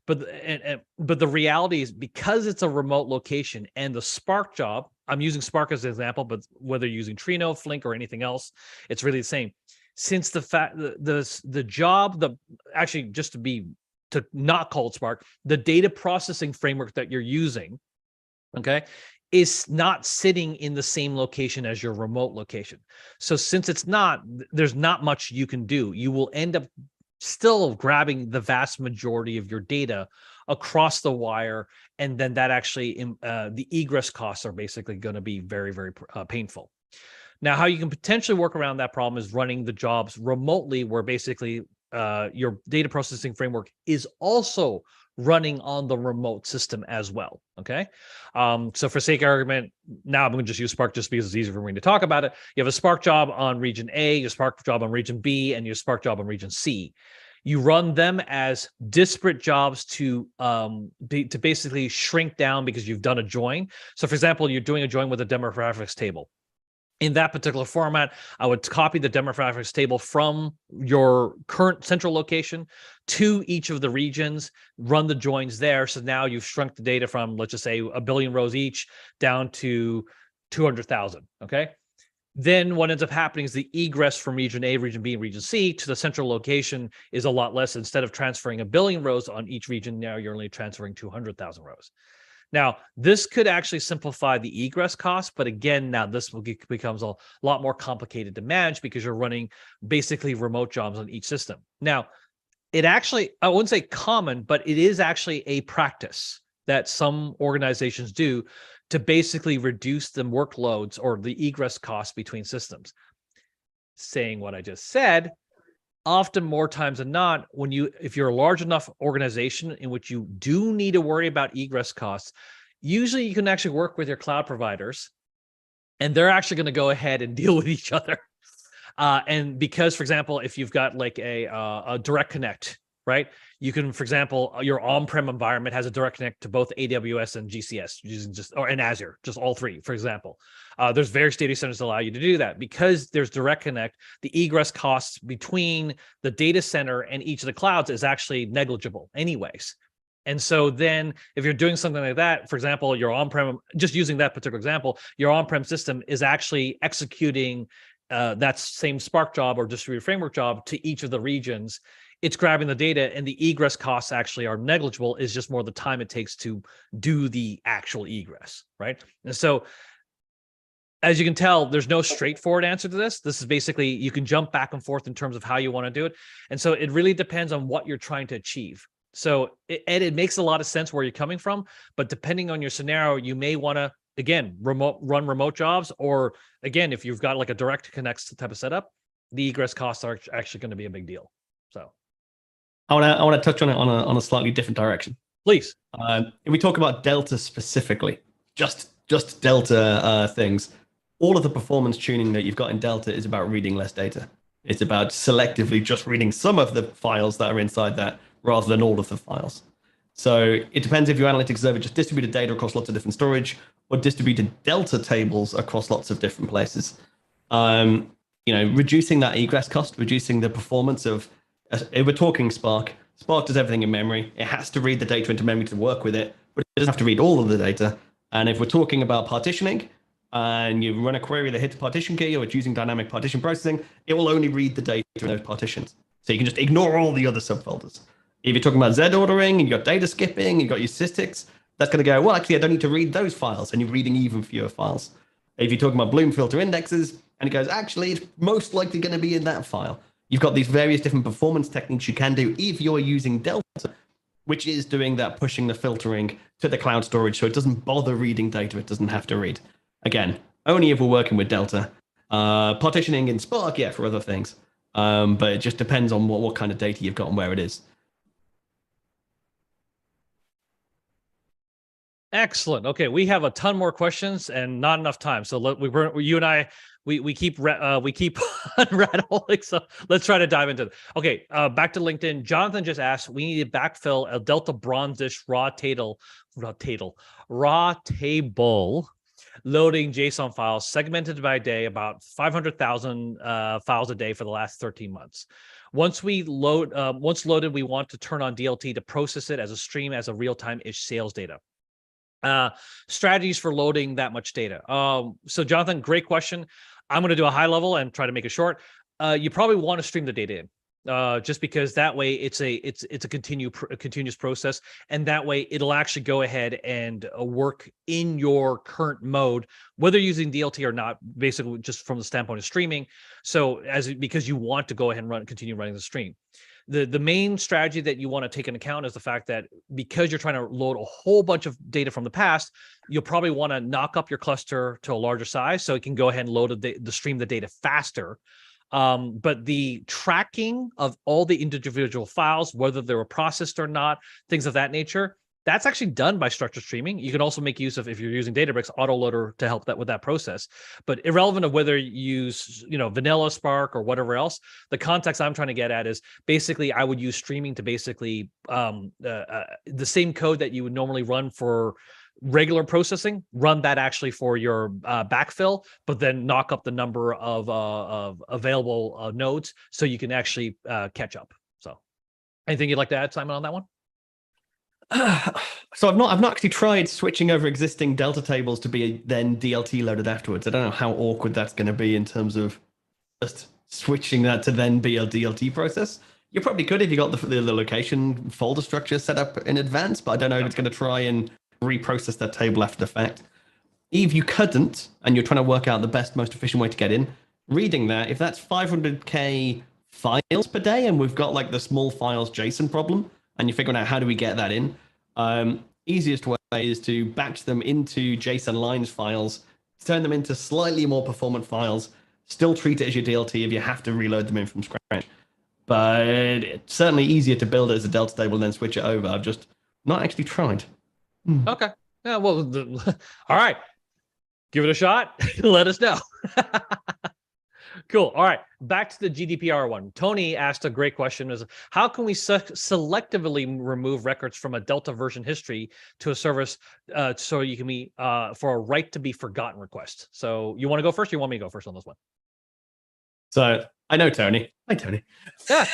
But the reality is because it's a remote location and the Spark job, I'm using Spark as an example, but whether you're using Trino, Flink, or anything else, it's really the same. Since the fact the job, actually just to not call it Spark, the data processing framework that you're using, okay, is not sitting in the same location as your remote location. So since it's not, there's not much you can do. You will end up still grabbing the vast majority of your data across the wire. And then that actually, the egress costs are basically going to be very, very painful. Now, how you can potentially work around that problem is running the jobs remotely, where basically your data processing framework is also running on the remote system as well, okay? So for sake of argument, now I'm going to just use Spark just because it's easier for me to talk about it. You have a Spark job on region A, your Spark job on region B, and your Spark job on region C. You run them as disparate jobs to basically shrink down because you've done a join. So for example, you're doing a join with a demographics table. In that particular format, I would copy the demographics table from your current central location to each of the regions, run the joins there. So now you've shrunk the data from, let's just say, 1 billion rows each down to 200,000, okay? then what ends up happening is the egress from region A, region B, and region C to the central location is a lot less. Instead of transferring 1 billion rows on each region, now you're only transferring 200,000 rows. Now, this could actually simplify the egress cost, but again, now this becomes a lot more complicated to manage because you're running basically remote jobs on each system. Now, it actually, I wouldn't say common, but it is actually a practice that some organizations do to basically reduce the workloads or the egress costs between systems. Saying what I just said, often more times than not, if you're a large enough organization in which you do need to worry about egress costs, usually you can actually work with your cloud providers and they're actually going to go ahead and deal with each other. And because, for example, if you've got like a direct connect, right? You can, for example, your on-prem environment has a direct connect to both AWS and GCS using and Azure, just all three, for example. There's various data centers that allow you to do that. Because there's direct connect, the egress costs between the data center and each of the clouds is actually negligible anyways. And so then if you're doing something like that, for example, your on-prem, just using that particular example, your on-prem system is actually executing that same Spark job or distributed framework job to each of the regions. It's grabbing the data and the egress costs actually are negligible. It's just more the time it takes to do the actual egress, right? And so as you can tell, there's no straightforward answer to this. This is basically, you can jump back and forth in terms of how you want to do it. And so it really depends on what you're trying to achieve. So it makes a lot of sense where you're coming from, but depending on your scenario, you may want to, again, run remote jobs, or again, if you've got like a direct connects type of setup, the egress costs are actually going to be a big deal. So I want to touch on it on a slightly different direction. Please. If we talk about Delta specifically, just Delta things, all of the performance tuning that you've got in Delta is about reading less data. It's about selectively just reading some of the files that are inside that rather than all of the files. So it depends if your analytics server just distributed data across lots of different storage or distributed Delta tables across lots of different places. Reducing that egress cost, reducing the performance of, if we're talking Spark does everything in memory. It has to read the data into memory to work with it, but it doesn't have to read all of the data. And if we're talking about partitioning, and you run a query that hits a partition key or it's using dynamic partition processing, it will only read the data in those partitions. So you can just ignore all the other subfolders. If you're talking about Z ordering and you've got data skipping, you've got your statistics, that's going to go, well, actually, I don't need to read those files, and you're reading even fewer files. If you're talking about Bloom filter indexes, and it goes, actually, it's most likely going to be in that file. You've got these various different performance techniques you can do if you're using Delta, which is doing that pushing the filtering to the cloud storage so it doesn't bother reading data it doesn't have to read. Again, only if we're working with Delta. Partitioning in Spark, yeah, for other things. But it just depends on what kind of data you've got and where it is. Excellent. Okay, we have a ton more questions and not enough time. So you and I keep unrattling. So let's try to dive into it. Okay, back to LinkedIn. Jonathan just asked, we need to backfill a Delta Bronze-ish raw table loading JSON files segmented by day, about 500,000 files a day for the last 13 months. Once loaded, we want to turn on DLT to process it as a stream as a real-time-ish sales data. Strategies for loading that much data. So Jonathan, great question. I'm going to do a high level and try to make it short. You probably want to stream the data in. Just because that way it's a continuous process, and that way it'll actually go ahead and work in your current mode, whether using DLT or not, basically just from the standpoint of streaming. So because you want to go ahead and continue running the stream. The main strategy that you want to take into account is the fact that because you're trying to load a whole bunch of data from the past, you'll probably want to knock up your cluster to a larger size so it can go ahead and load the stream the data faster. But the tracking of all the individual files, whether they were processed or not, things of that nature, that's actually done by structured streaming. You can also make use of, if you're using Databricks, autoloader to help with that process. But irrelevant of whether you use, vanilla Spark or whatever else, the context I'm trying to get at is basically I would use streaming to basically the same code that you would normally run for regular processing, run that actually for your backfill, but then knock up the number of available nodes so you can actually catch up. So anything you'd like to add, Simon, on that one? So I've not actually tried switching over existing Delta tables to be then DLT loaded afterwards. I don't know how awkward that's going to be in terms of just switching that to then be a DLT process. You probably could if you got the location folder structure set up in advance, but I don't know if it's going to try and reprocess that table after the fact. If you couldn't, and you're trying to work out the best, most efficient way to get in, reading that, if that's 500K files per day, and we've got like the small files JSON problem, and you're figuring out how do we get that in, easiest way is to batch them into JSON lines files, turn them into slightly more performant files, still treat it as your DLT if you have to reload them in from scratch. But it's certainly easier to build it as a Delta table and then switch it over. I've just not actually tried. Okay. Yeah. Well, all right. Give it a shot. Let us know. Cool. All right. Back to the GDPR one. Tony asked a great question: is how can we selectively remove records from a Delta version history to a service so you can be for a right to be forgotten request? So you want to go first? Or you want me to go first on this one? So I know Tony. Hi, Tony. Yeah,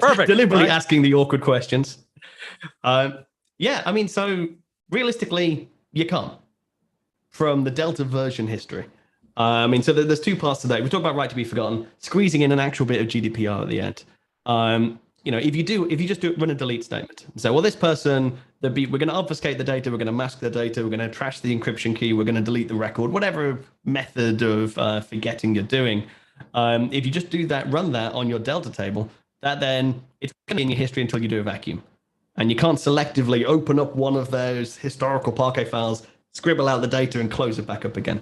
perfect. Deliberately asking the awkward questions. Yeah, I mean, so realistically, you can't from the Delta version history. I mean, so there's two parts to that. We talk about right to be forgotten, squeezing in an actual bit of GDPR at the end. You know, if you just run a delete statement, so well, this person, we're going to obfuscate the data, we're going to mask the data, we're going to trash the encryption key, we're going to delete the record, whatever method of forgetting you're doing. If you just do that, run that on your Delta table, that then it's going to be in your history until you do a vacuum. And you can't selectively open up one of those historical Parquet files, scribble out the data, and close it back up again.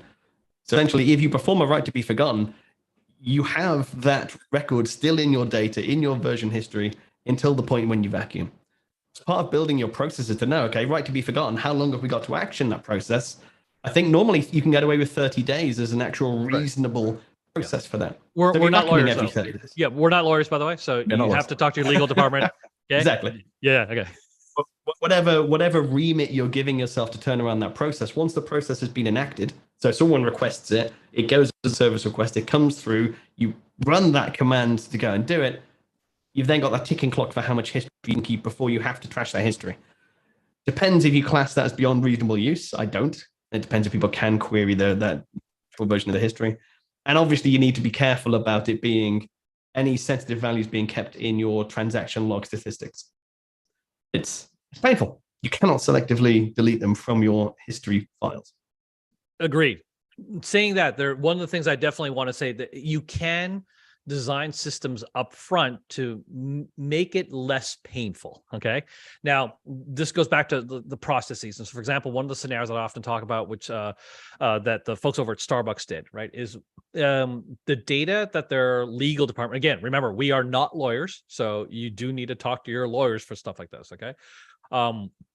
So essentially, if you perform a right to be forgotten, you have that record still in your data, in your version history, until the point when you vacuum. It's part of building your processes to know, okay, right to be forgotten, how long have we got to action that process? I think normally you can get away with 30 days as an actual reasonable process for that. We're not lawyers. Yeah, we're not lawyers, by the way. So you have to talk to your legal department. Okay? Exactly. Yeah. Okay. Whatever remit you're giving yourself to turn around that process, once the process has been enacted, so someone requests it, it goes as a service request, it comes through, you run that command to go and do it, you've then got that ticking clock for how much history you can keep before you have to trash that history. Depends if you class that as beyond reasonable use. I don't. It depends if people can query that full version of the history. And obviously you need to be careful about it being any sensitive values being kept in your transaction log statistics. It's painful. You cannot selectively delete them from your history files. Agreed. Saying that, one of the things I definitely want to say that you can design systems up front to make it less painful. Okay. Now, this goes back to the processes. And so, for example, one of the scenarios that I often talk about, which that the folks over at Starbucks did, right, is the data that their legal department, again, remember, we are not lawyers, so you do need to talk to your lawyers for stuff like this. Okay.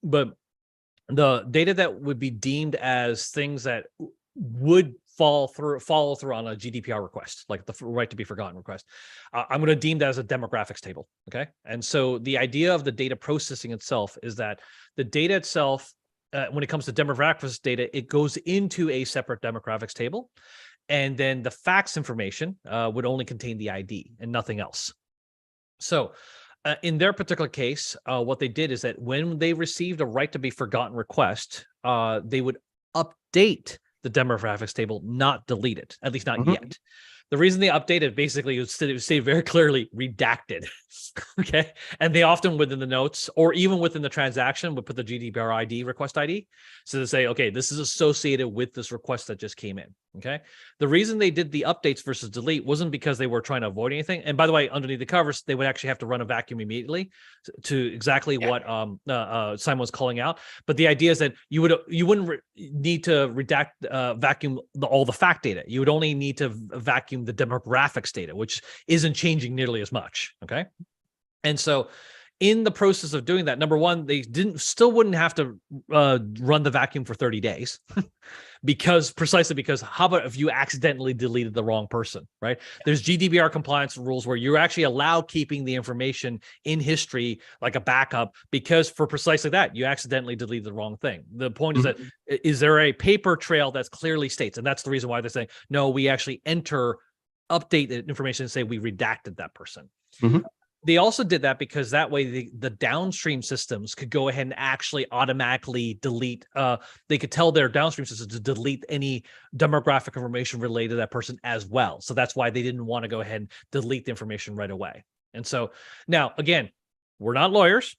But the data that would be deemed as things that would follow through on a GDPR request, like the right to be forgotten request, I'm going to deem that as a demographics table. Okay. And so the idea of the data processing itself is that the data itself, when it comes to demographics data, it goes into a separate demographics table. And then the facts information would only contain the ID and nothing else. So in their particular case, what they did is that when they received a right to be forgotten request, they would update the demographics table, not delete it, at least not yet. The reason they updated basically was to say very clearly redacted. Okay. And they often within the notes or even within the transaction would put the GDPR ID, request ID. So to say, okay, this is associated with this request that just came in. Okay. The reason they did the updates versus delete wasn't because they were trying to avoid anything. And by the way, underneath the covers, they would actually have to run a vacuum immediately to exactly what Simon was calling out. But the idea is that you wouldn't need to redact, vacuum all the fact data. You would only need to vacuum the demographics data, which isn't changing nearly as much. Okay. And so in the process of doing that, number one, they still wouldn't have to run the vacuum for 30 days because how about if you accidentally deleted the wrong person, right? There's GDPR compliance rules where you're actually allowed keeping the information in history like a backup because for precisely that, you accidentally deleted the wrong thing. The point is that, is there a paper trail that clearly states, and that's the reason why they're saying, no, we actually update the information and say we redacted that person. They also did that because that way the downstream systems could go ahead and actually automatically delete. They could tell their downstream systems to delete any demographic information related to that person as well. So that's why they didn't want to go ahead and delete the information right away. And so now, again, we're not lawyers.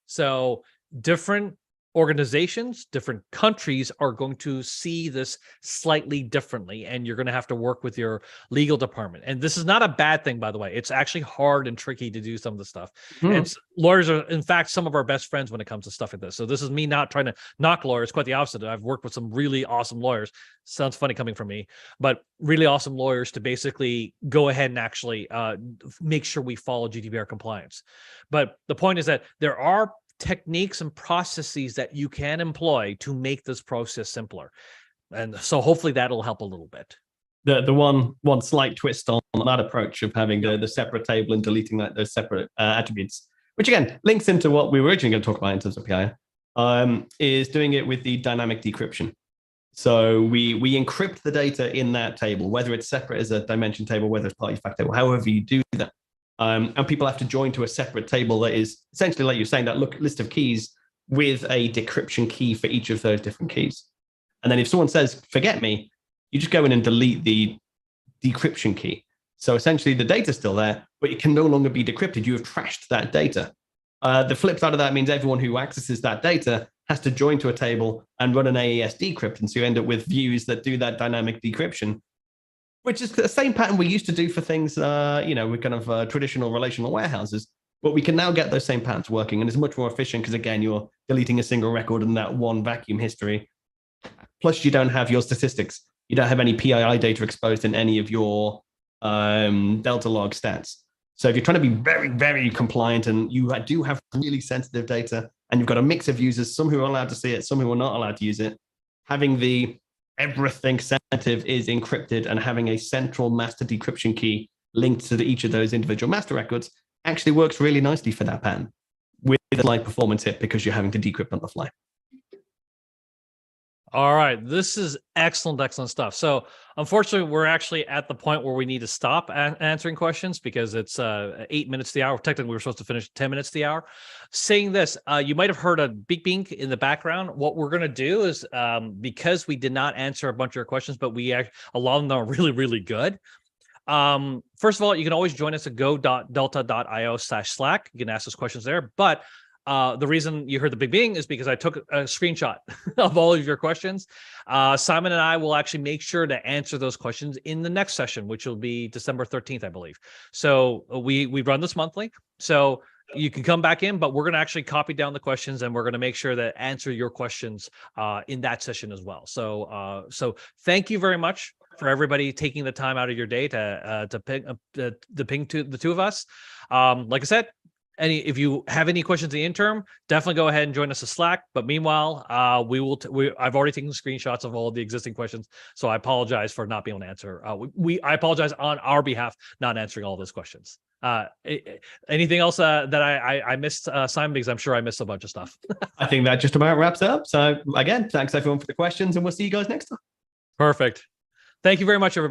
So different organizations, different countries are going to see this slightly differently, and you're going to have to work with your legal department. And this is not a bad thing, by the way. It's actually hard and tricky to do some of the stuff. And lawyers are, in fact, some of our best friends when it comes to stuff like this. So this is me not trying to knock lawyers, quite the opposite. I've worked with some really awesome lawyers. Sounds funny coming from me, but really awesome lawyers to basically go ahead and actually make sure we follow GDPR compliance. But the point is that there are techniques and processes that you can employ to make this process simpler. And so hopefully that'll help a little bit. The one slight twist on that approach of having the separate table and deleting those separate attributes, which again links into what we were originally going to talk about in terms of PI, is doing it with the dynamic decryption. So we encrypt the data in that table, whether it's separate as a dimension table, whether it's party fact table, however you do that. And people have to join to a separate table that is essentially, like you're saying, that list of keys with a decryption key for each of those different keys. And then if someone says, forget me, you just go in and delete the decryption key. So essentially the data's still there, but it can no longer be decrypted. You have trashed that data. The flip side of that means everyone who accesses that data has to join to a table and run an AES decrypt. And so you end up with views that do that dynamic decryption, which is the same pattern we used to do for things, with kind of traditional relational warehouses. But we can now get those same patterns working, and it's much more efficient because, again, you're deleting a single record in that one vacuum history. Plus, you don't have your statistics. You don't have any PII data exposed in any of your Delta log stats. So if you're trying to be very, very compliant and you do have really sensitive data and you've got a mix of users, some who are allowed to see it, some who are not allowed to use it, having the everything sensitive is encrypted and having a central master decryption key linked to each of those individual master records actually works really nicely for that pattern with a slight performance hit because you're having to decrypt on the fly. All right, this is excellent stuff. So unfortunately, we're actually at the point where we need to stop answering questions because it's 8 minutes to the hour. Technically, we were supposed to finish 10 minutes to the hour. Saying this, you might have heard a beep bink in the background. What we're going to do is, because we did not answer a bunch of your questions, but a lot of them are really, really good. First of all, you can always join us at go.delta.io/Slack. You can ask us questions there, but the reason you heard the big bing is because I took a screenshot of all of your questions. Simon and I will actually make sure to answer those questions in the next session, which will be December 13th, I believe. So we run this monthly. So you can come back in, but we're going to actually copy down the questions and we're going to make sure to answer your questions in that session as well. So thank you very much for everybody taking the time out of your day to ping to the two of us. Like I said, if you have any questions in the interim, definitely go ahead and join us at Slack. But meanwhile, I've already taken screenshots of all of the existing questions, so I apologize for not being able to answer. I apologize on our behalf not answering all those questions. Anything else that I missed, Simon? Because I'm sure I missed a bunch of stuff. I think that just about wraps it up. So again, thanks everyone for the questions, and we'll see you guys next time. Perfect. Thank you very much, everybody.